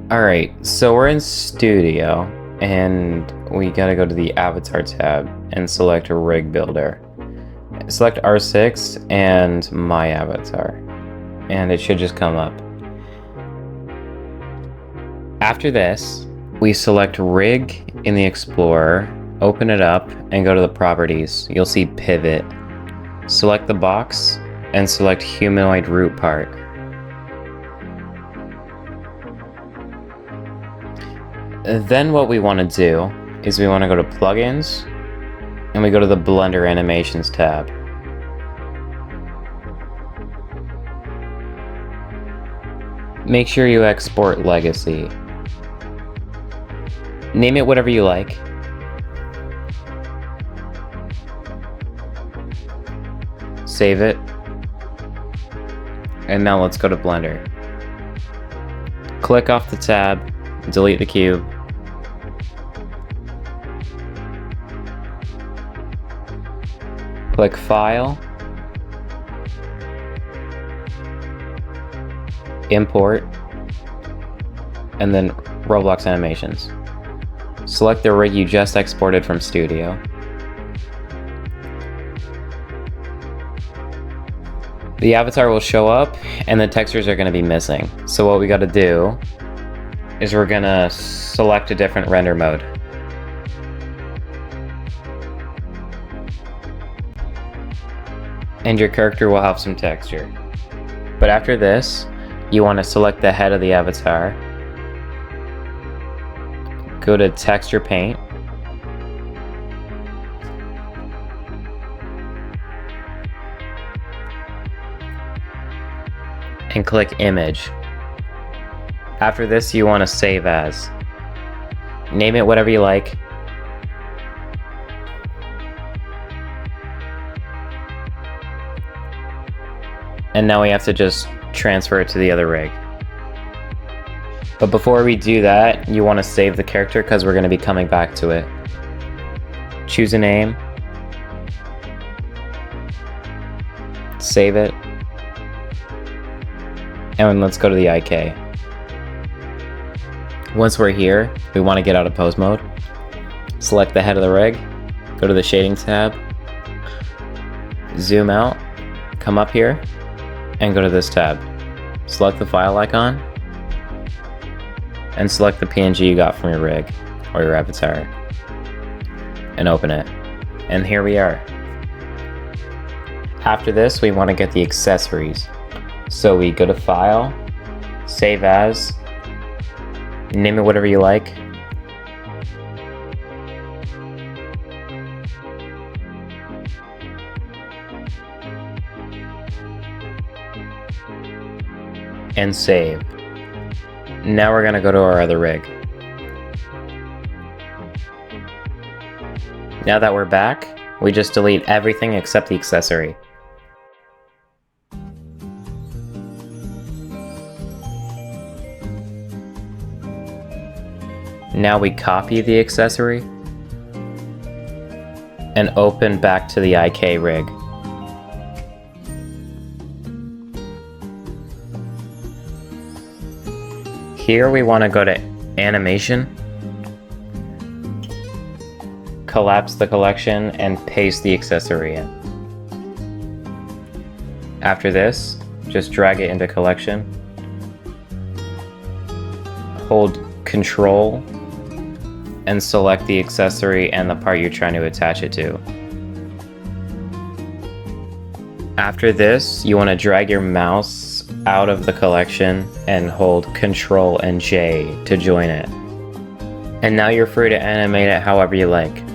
Alright, so we're in Studio, and we gotta go to the Avatar tab and select Rig Builder. Select R6 and My Avatar, and it should just come up. After this, we select Rig in the Explorer, open it up, and go to the Properties. You'll see Pivot. Select the box, and select Humanoid Root Part. Then what we want to do is we want to go to Plugins, and we go to the Blender Animations tab. Make sure you export Legacy. Name it whatever you like. Save it. And now let's go to Blender. Click off the tab, delete the cube. Click File, Import, and then Roblox Animations. Select the rig you just exported from Studio. The avatar will show up, and the textures are going to be missing. So what we got to do is we're going to select a different render mode. And your character will have some texture. But after this, you want to select the head of the avatar. Go to Texture Paint. And click Image. After this, you want to save as. Name it whatever you like. And now we have to just transfer it to the other rig. But before we do that, you want to save the character because we're going to be coming back to it. Choose a name. Save it. And let's go to the IK. Once we're here, we want to get out of pose mode. Select the head of the rig. Go to the Shading tab. Zoom out. Come up here. And go to this tab. Select the file icon. And select the PNG you got from your rig or your avatar. And open it. And here we are. After this, we want to get the accessories. So we go to File, Save As, name it whatever you like. And save. Now we're gonna go to our other rig. Now that we're back, we just delete everything except the accessory. Now we copy the accessory and open back to the IK rig. Here we want to go to Animation, collapse the collection, and paste the accessory in. After this, just drag it into Collection, hold Control, and select the accessory and the part you're trying to attach it to. After this, you want to drag your mouse out of the collection and hold Ctrl and J to join it. And now you're free to animate it however you like.